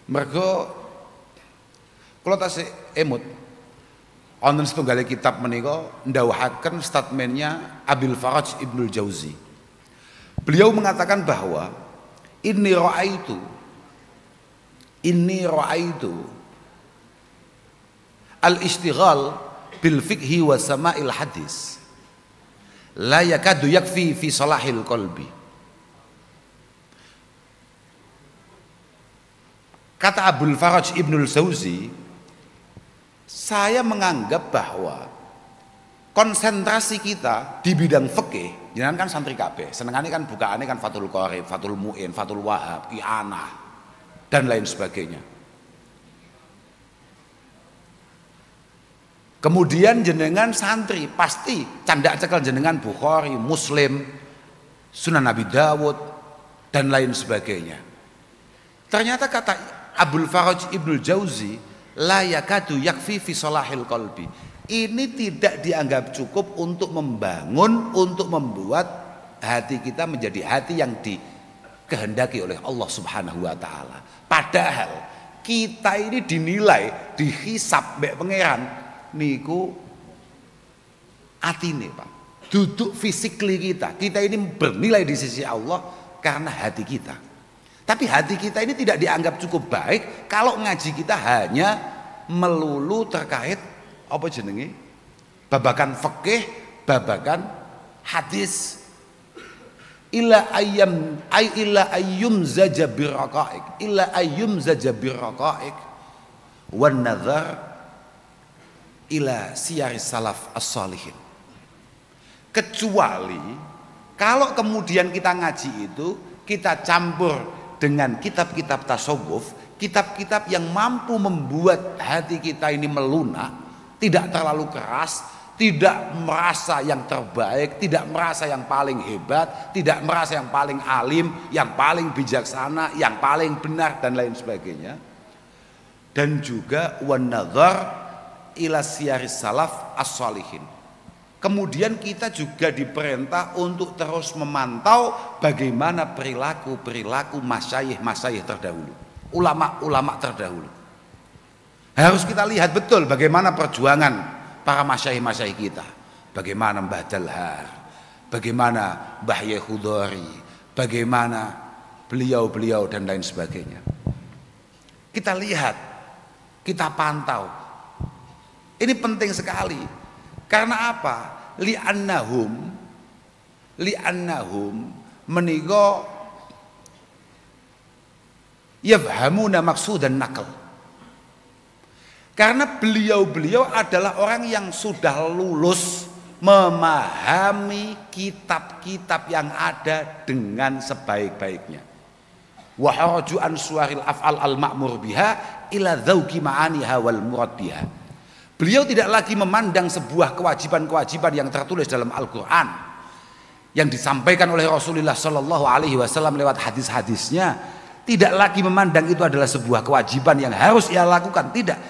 [SPEAKER 1] Mergo kula tasih emut wonten setunggal kitab menika ndhawuhaken statementnya Abil Faraj Ibnul Jauzi. Beliau mengatakan bahwa inni ra'aitu al-ishtighal bil fiqhi wa sama'il hadis la yakadu yakfi fi salahil qalbi. Kata Abul Faraj Ibnul Jauzi, saya menganggap bahwa konsentrasi kita di bidang fikih, jenengan kan santri kabeh, senengane kan bukaane kan Fathul Qorib, Fathul Muin, Fathul Wahab, I'anah dan lain sebagainya. Kemudian jenengan santri pasti candak cekel jenengan Bukhari, Muslim, Sunan Nabi Dawud dan lain sebagainya. Ternyata kata Abdul Faraj Ibnul Jauzi, la yakadu yakfi fi salahil qalbi. Ini tidak dianggap cukup untuk membangun, untuk membuat hati kita menjadi hati yang dikehendaki oleh Allah Subhanahu wa taala. Padahal kita ini dinilai, dihisab mbek pangeran niku atine, Pak. Duduk physically kita. Kita ini bernilai di sisi Allah karena hati kita. Tapi hati kita ini tidak dianggap cukup baik kalau ngaji kita hanya melulu terkait apa jenenge? Babakan fikih, babakan hadis. Illa ayyum zaja biraqaik, illa ayyum zaja biraqaik wan nazar ila siyaris salaf as-salihin. Kecuali kalau kemudian kita ngaji itu kita campur dengan kitab-kitab tasawuf, kitab-kitab yang mampu membuat hati kita ini melunak, tidak terlalu keras, tidak merasa yang terbaik, tidak merasa yang paling hebat, tidak merasa yang paling alim, yang paling bijaksana, yang paling benar dan lain sebagainya. Dan juga wan nazar ila siyaris salaf as-salihin. Kemudian kita juga diperintah untuk terus memantau bagaimana perilaku masyayikh terdahulu, ulama-ulama terdahulu. Harus kita lihat betul bagaimana perjuangan para masyayikh kita. Bagaimana Mbah Dalhar, bagaimana Mbah Yai Khudhari, bagaimana beliau-beliau dan lain sebagainya. Kita lihat, kita pantau. Ini penting sekali. Karena apa? Li'annahum menika yafhamuna maqsudan naql. Karena beliau-beliau adalah orang yang sudah lulus memahami kitab-kitab yang ada dengan sebaik-baiknya. Wa haraju an suwaril af'al al-ma'mur biha ila dzauqi ma'aniha wal murad biha. Beliau tidak lagi memandang sebuah kewajiban-kewajiban yang tertulis dalam Al-Qur'an yang disampaikan oleh Rasulullah sallallahu alaihi wasallam lewat hadis-hadisnya, tidak lagi memandang itu adalah sebuah kewajiban yang harus ia lakukan, tidak.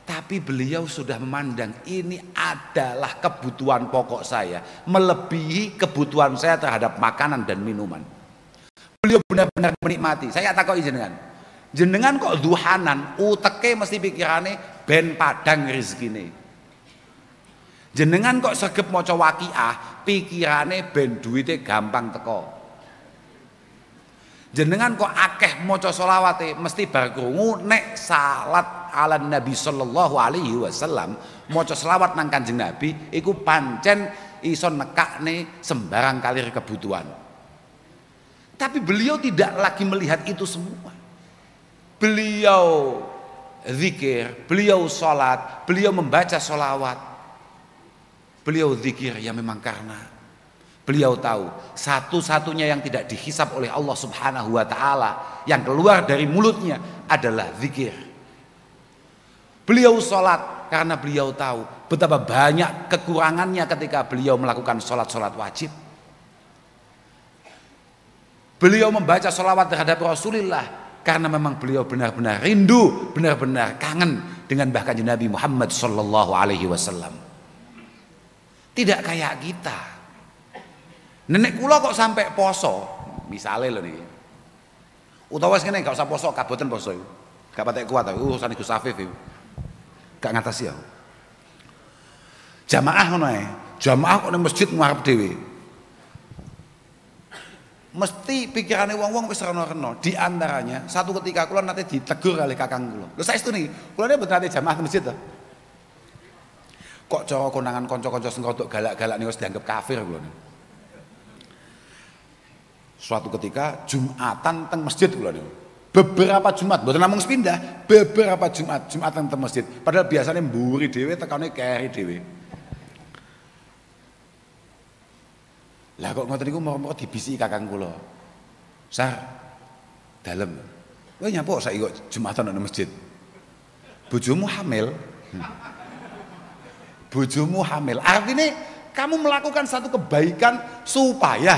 [SPEAKER 1] Tapi beliau sudah memandang ini adalah kebutuhan pokok saya, melebihi kebutuhan saya terhadap makanan dan minuman. Beliau benar-benar menikmati. Saya takoki jenengan kok duhanan, uteke mesti pikirane ben padang rezekine. Jenengan kok sregep maca waqiah, pikirane ben duwite gampang teko. Jenengan kok akeh maca selawate, mesti bar krungu nek salat ala Nabi sallallahu alaihi wasallam, maca selawat nang Kanjeng Nabi iku pancen iso nekakne sembarang kalir kebutuhan. Tapi beliau tidak lagi melihat itu semua. Beliau zikir, beliau salat, beliau membaca selawat. Beliau zikir ya memang karena beliau tahu satu-satunya yang tidak dihisab oleh Allah Subhanahu wa taala yang keluar dari mulutnya adalah zikir. Beliau sholat karena beliau tahu betapa banyak kekurangannya ketika beliau melakukan sholat-sholat wajib. Beliau membaca sholawat terhadap Rasulullah karena memang beliau benar-benar rindu, benar-benar kangen dengan bahkan Nabi Muhammad sallallahu alaihi wasallam. Tidak kayak kita. Nenek kula kok sampai poso, misalnya lho niki. Utawa wis ngene gak usah poso, kaboten poso iku. Gak patek kuat urusan Gus Afif iku. Gak ngatasi aku. Jamaah ngono ae. Jamaah kok nang masjid ngarep dhewe. Mesti pikirane wong-wong wis rena-rena. Di antaranya satu ketika kula nate ditegur kali kakang kula. Lho saestu niki, kula mboten nate jamaah ke masjid to. Kok cara konangan kanca-kanca sing rodok galak-galak niku wis dianggap kafir kula niku. Suatu ketika Jumatan teng masjid kula niku. Beberapa Jumat, mboten namung sepindah, beberapa Jumatan teng masjid. Padahal biasanya mburi dhewe tekane keri dhewe. Lah kok ngoten niku moro-moro dibisiki kakang kula. Sar, dalem. Kowe nyapa saiki kok Jumatan nang masjid? Bojomu hamil. Bojomu hamil. Artinya kamu melakukan satu kebaikan supaya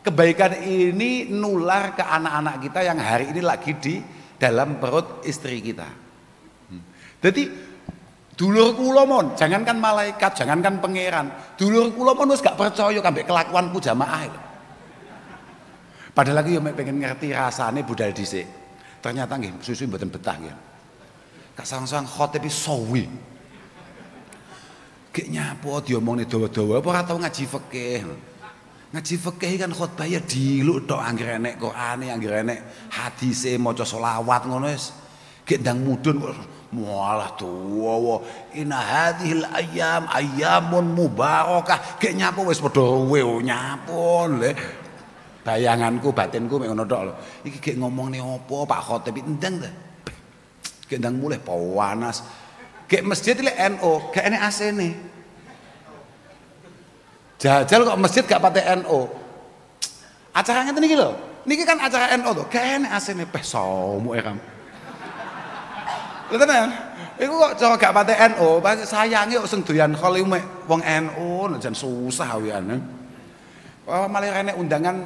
[SPEAKER 1] kebaikan ini nular ke anak-anak kita yang hari ini lagi di dalam perut istri kita. Jadi dulur kula mon, jangankan malaikat, jangankan pangeran, dulur kula mon wis gak percaya kambek kelakuanku jamaah. Padahal lagi yo pengen ngerti rasane budal dhisik. Ternyata nggih susu mboten betah nggih. Kak sang-sang khotib sawi. Gek nyapo diomongne dawa-dawa apa ora tau ngaji fikih. Ngaji fikih kan khotbah ya diluk tok anggere enek Qur'ane, anggere enek hadise maca selawat ngono wis. Gek ndang mudhun kok malah tuwa. Inna hadhil ayyamun mubarakah. Gek nyapo wis padha ruwe nyapon le. Bayanganku batinku mek ngono tok lho. Iki gek ngomongne apa Pak Khotib ndang ta. Gek ndang mulih panas. Gek masjid lek NU, gak enek AC-ne. Jajal kok masjid gak pakai NU. Acara ngeten iki lho. Niki kan acara NU to, gak enek AC-ne peh somuke kam. Lha tenan. Iku kok cara gak pakai NU, sayange kok sing doyan khol iku mek wong NU jan susah wiane. Malah enek undangan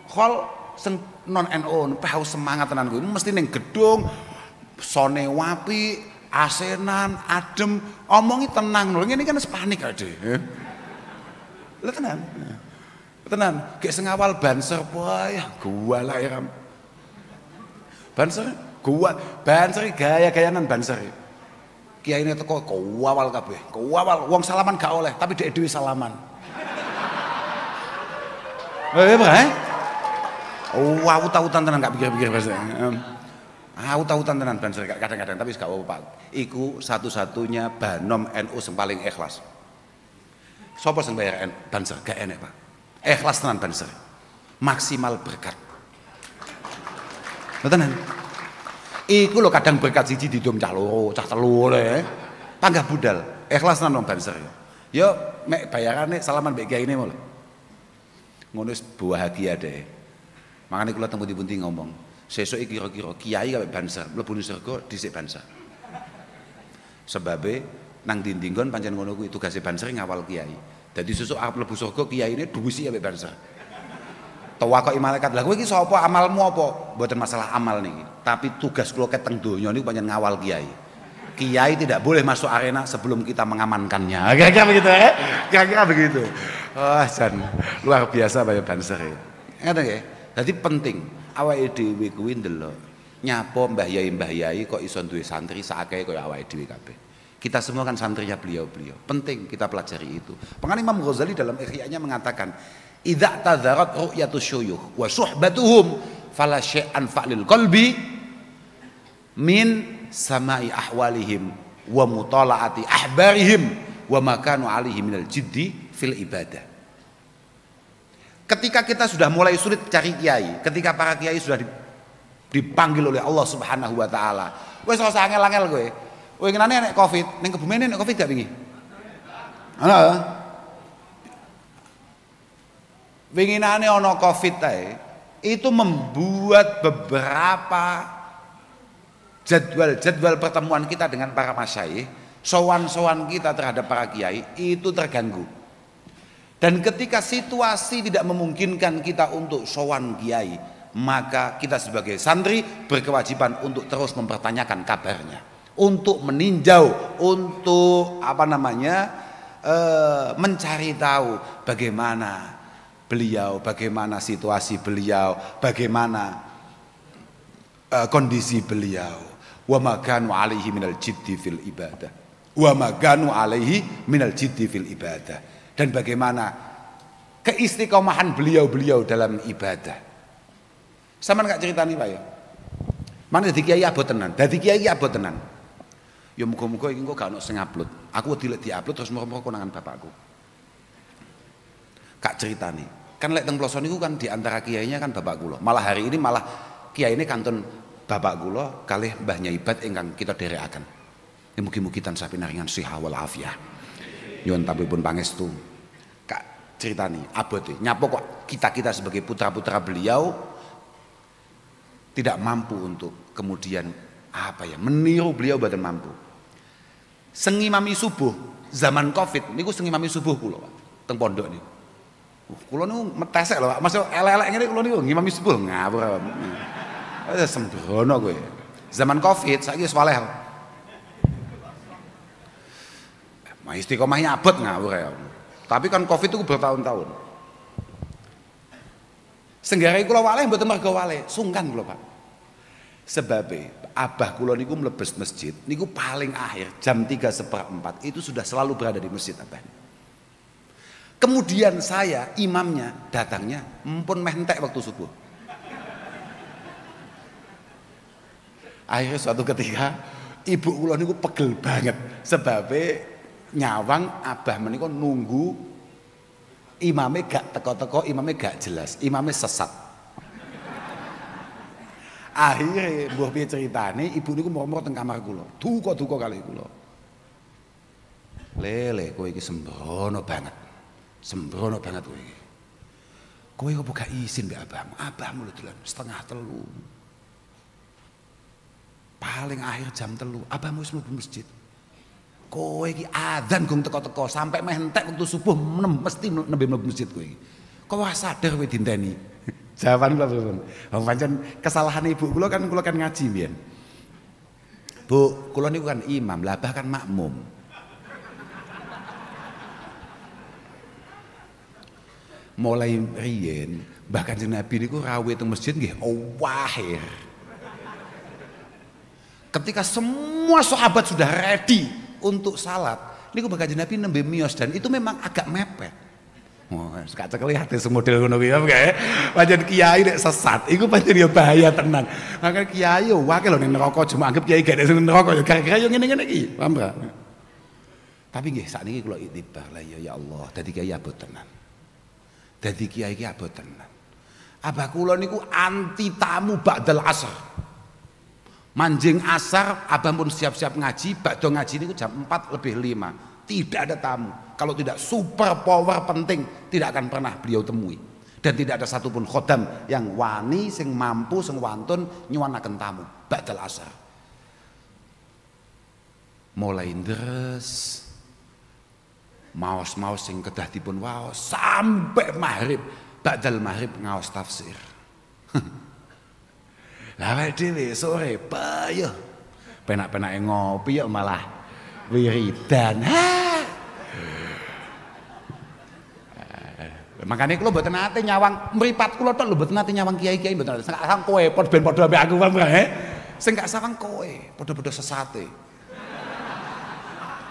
[SPEAKER 1] khol sing non NU, peh semangat tenan kuwi mesti ning gedung sone wapi, asenan, adem, omongi tenang lho. Ngene kan wis panik ade. Lha tenan. Tenan, gek sing awal banser ya gua lah ya kam. Banser gua, banser gaya-gayanan banser. Kiyaine teko awal kabeh. Awal wong salaman gak oleh, tapi dhek dhewe salaman. Tahu-tahutan tenan gak pikir-pikir banser. Tahu-tahutan tenan banser kadang-kadang tapi gak apa-apa. Iku satu-satunya banom NU sing paling ikhlas. Sapa sing bayar banser gak enek, Pak. Ikhlas tenan banser. Maksimal berkat. Tenan. Iku lho kadang berkat siji didom cah loro, cah telu le. Panggah budal. Ikhlas tenan wong banser. Yo mek bayarane salaman mbek kiyaine lho. Ngono wis bahagia deh. Makane kula teng pundi-pundi ngomong, sesuk iki kira-kira kiai kabeh banser, mlebu surga dhisik banser. Sebabe nang dindinggon pancen ngono kuwi tugase banser ngawal kiai. Dadi sesuk arep mlebu surga kiyaine duwisi kabeh banser. Tawakoki malaikat, "Lah kowe iki sapa? Amalmu apa?" Mboten masalah amal niki, tapi tugas kula ket teng donya niku pancen ngawal kiai. Kiai tidak boleh masuk arena sebelum kita mengamankannya. Kira-kira begitu ya? Kira-kira begitu. Wah, jan luar biasa Bapak Banser. Ngoten nggih. Dadi penting awake dhewe kuwi ndelok nyapa Mbah Yai kok iso duwe santri sakake kaya awake dhewe kabeh. Kita semua kan santrinya beliau-beliau. Penting kita pelajari itu. Pengen Imam Ghazali dalam Ihya-nya mengatakan, "Idza tadzarat ru'yatus syuyukh wa suhbatuhum fala syai'an fa'lil qalbi min sama'i ahwalihim wa mutala'ati ahbarihim wa makanu alihi minal jiddi fil ibadah." Ketika kita sudah mulai sulit cari kiai, ketika para kiai sudah dipanggil oleh Allah Subhanahu wa taala, wis ora usah angel-angel kowe. Kowe ngenane nek Covid, ning Kebumen nek Covid gak wingi? Ana. Winginane ana Covid ae, itu membuat beberapa jadwal pertemuan kita dengan para masyayikh, sowan-sowan kita terhadap para kiai itu terganggu. Dan ketika situasi tidak memungkinkan kita untuk sowan kiai, maka kita sebagai santri berkewajiban untuk terus mempertanyakan kabarnya, untuk meninjau, untuk mencari tahu bagaimana beliau, bagaimana situasi beliau, bagaimana kondisi beliau. Wa maganu alaihi minal jiddi fil ibadah. Wa maganu alaihi minal jiddi fil ibadah. Dan bagaimana keistiqomahan beliau-beliau dalam ibadah. Sampeyan gak ceritani Pak ya. Mana dadi kiai abot tenan. Dadi kiai abot tenan. Ya muga-muga iki engko gak ono sing upload. Aku dilek di-upload terus moro-moro konangan bapakku. Kak ceritani. Kan lek teng ploso niku kan di antara kiainya kan bapak kula. Malah hari ini malah kiai ini kantun bapak kula kalih Mbah Nyai Bat ingkang kita dherekaken. Mugi-mugi tansah pinaringan sihah wal afiyah. Nyuwun tabipun pangestu. Kak ceritani abote nyapa kok kita sebagai putra-putra beliau tidak mampu untuk kemudian meniru beliau badan mampu. Sengimami subuh zaman Covid niku sengimami subuh kula Pak teng pondok niku. Kula niku metesek lho Pak. Masuk elek-elek ngene kula niku ngimami subuh ngawur. Sembrono kowe. Zaman Covid saiki wis waleh. Istiqomahnya abot ngawur ya. Tapi kan Covid itu bertahun-tahun. Senggarai kula waleh mboten mergo waleh, sungkan kula Pak. Sebab abah kula niku mlebes masjid niku paling akhir jam 3:04 itu sudah selalu berada di masjid abah. Kemudian saya imamnya datangnya mumpun meh entek waktu subuh. Akhirnya suatu ketika ibu kula niku pegel banget sebab nyawang abah menika nunggu imame gak teko-teko, imame gak jelas, imame sesat. Akhirnya mbuh piye ceritane ibu niku mromor teng kamar kula. Duka kali kula. Lele kowe iki sembrono banget. Sembrono banget kowe iki. Kowe kok gak izin mbek abahmu? Abahmu lho dolan 2:30. Paling akhir jam 3, abahmu wis mlebu masjid. Kowe iki adzan gong teko-teko sampai meh entek waktu subuh mesti nembe mlebu masjid kowe iki. Kok ora sadar kowe dinteni. Jawaban kula pripun? Pancen kesalahan ibu kula kan ngaji mbiyen. Bu, kula niku kan imam, lah abah kan makmum. Mulai riyen Mbah Kanjeng Nabi niku rawuh teng masjid nggih owahir. Ketika semua sahabat sudah ready untuk salat, niku Mbah Kanjeng Nabi nembe miyos dan itu memang agak mepet. Oh, gak cekel hati semodel ngono kuwi ya. Pancen kiai nek sesat iku pancen ya bahaya tenan. Maka kiai yo wae lho ning neraka cuma anggap kiai gak nek neraka ya gara-gara yo ngene-ngene iki, paham gak? Tapi nggih sakniki kula iktibar lah ya Allah, dadi kiai abot tenan. Dadi kiai iki abot tenan. Abah kula niku anti tamu ba'dal asar. Manjing asar abah pun siap-siap ngaji, bakdo ngaji niku jam 4:05. Tidak ada tamu. Kalau tidak super power penting tidak akan pernah beliau temui. Dan tidak ada satupun khodam yang wani sing mampu sing wantun nyuwanaken tamu ba'dal asar. Mulai ndres maos-maos sing kedah dipun waos sampai maghrib, ba'dal maghrib ngaos tafsir. Lah dhewe sore payah. Penak-penake ngopi ya malah wiridan. Makanya kula mboten nate nyawang mripat kula tok lho mboten nate nyawang kiai-kiai mboten nate. Sak sang kowe padha ambek aku wae. Sing gak sawang kowe padha-padha sesate.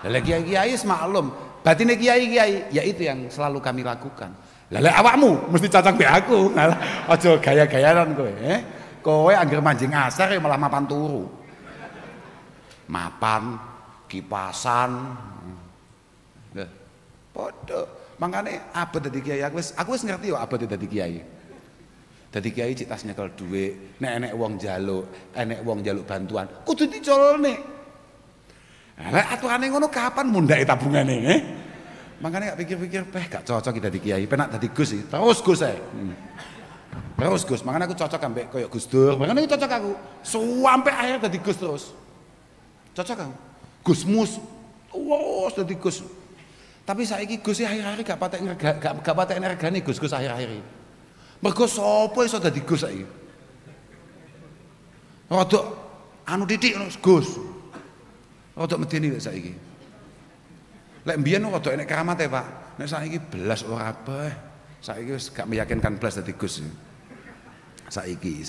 [SPEAKER 1] Lah kiai-kiai wis maklum, batine kiai-kiai ya itu yang selalu kami lakukan. Lah lek awakmu mesti cocok mbek aku. Ngalah aja gaya-gayanan kowe, Kowe anggere manjing asar ya malah mapan turu. Mapan, kipasan. Lah padha. Makanya abot dadi kiai aku wis ngerti yo abot dadi kiai. Dadi kiai cik tas nyekel dhuwit, nek enek wong njaluk bantuan, kudu dicolne. Lah aturane ngono kapan mundhake tabungane, Makanya gak pikir-pikir gak cocok dadi kiai, penak dadi Gus iki. Terus Gus ae. Terus Gus, makanya aku cocok ambek koyo Gus Dur. Makanya aku cocok aku. Sampai akhir dadi Gus terus. Cocok aku. Gus Mus. Wos dadi Gus. Tapi saiki Gus akhir-akhir gak patek regane Gus akhir-akhir iki. Mergo sapa iso dadi Gus saiki? Rodok anu titik Gus. Rodok medeni lek saiki. Lek mbiyen rodok enek keramate, Pak. Nek saiki belas ora apa. Saiki wis gak meyakinkan belas dadi Gus. Saiki.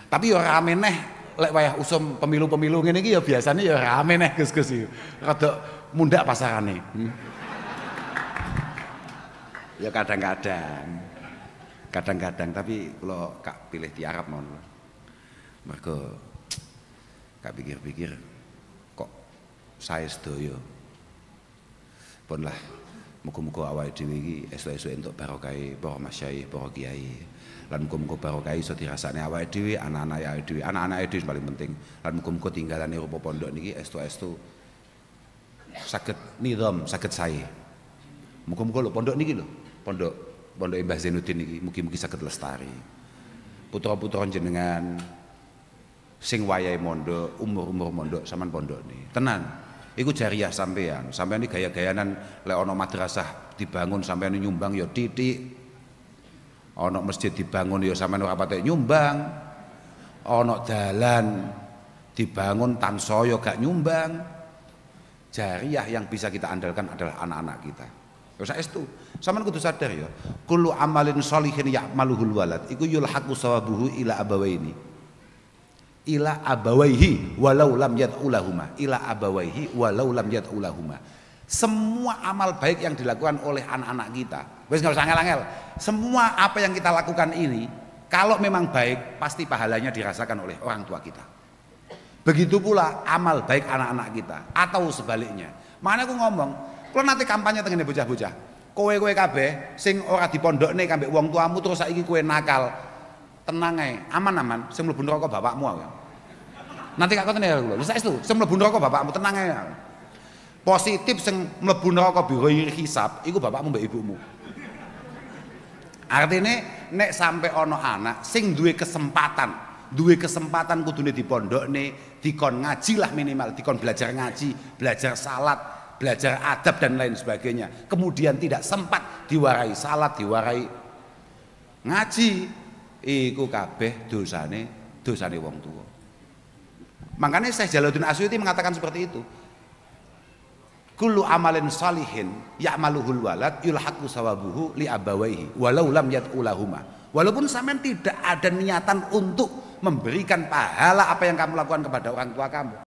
[SPEAKER 1] Tapi yo rame neh lek wayah usum pemilu-pemilu ngene iki ya biasane ya rame neh Gus-gus iki. Rodok mundak pasarane. Ya kadang-kadang tapi kalau kak pilih di Arab mon. Mergo kak pikir-pikir kok saya sedaya. Pun lah muga-muga awake dhewe iki esuk-esuk entuk barokahe para masyayikh, para kiai. Lan muga-muga barokahe iso dirasakne awake dhewe, anak-anake dhewe paling penting. Lan muga-muga tinggalane rupa pondok niki estu-estu saged nizam, saged sae. Muga-muga lho pondok niki lho, pondok Mbah Zainuddin niki mugi-mugi saged lestari. Putra-putra jenengan sing wayahe mondok, umur-umur mondok sampean pondokne. Tenan. Iku jariah sampean. Sampean iki gaya-gayanan lek ana madrasah dibangun sampean nyumbang ya titik. Ana masjid dibangun ya sampean ora patek nyumbang. Ana dalan dibangun tansaya gak nyumbang. Jariah yang bisa kita andalkan adalah anak-anak kita. Ya saestu, sampean kudu sadar ya, kullu amalin sholihin ya'maluhul walad iku yulhaqu sawabuhu ila abawaini. Ila abawaihi walau lam yad'ulahuma. Ila abawaihi walau lam yad'ulahuma. Semua amal baik yang dilakukan oleh anak-anak kita, wis enggak usah angel-angel. Semua apa yang kita lakukan ini kalau memang baik pasti pahalanya dirasakan oleh orang tua kita. Begitu pula amal baik anak-anak kita atau sebaliknya. Makanya aku ngomong, kalau nanti kampanye tengene bocah-bocah, kowe kabeh sing ora dipondokne kambek wong tuamu terus saiki kowe nakal, tenang ae, aman-aman, sing mlebu neraka bapakmu ae. Nanti kak ngoten ya lho, saestu sing mlebu neraka bapakmu tenang ae. Positif sing mlebu neraka bighairi hisab iku bapakmu mbek ibumu. Artinya nek sampai ono anak sing duwe kesempatan kudune dipondokne, dikon ngaji lah minimal, dikon belajar ngaji, belajar salat, belajar adab dan lain sebagainya. Kemudian tidak sempat diwarai salat, diwarai ngaji, iku kabeh dosane wong tua. Makanya Syekh Jalaluddin Asyuti mengatakan seperti itu. Kullu amalin salihin ya'maluhul walad yulhaqu sawabuhu li abawaihi walau lam yad'ulahuma. Walaupun sampean tidak ada niatan untuk memberikan pahala apa yang kamu lakukan kepada orang tua kamu.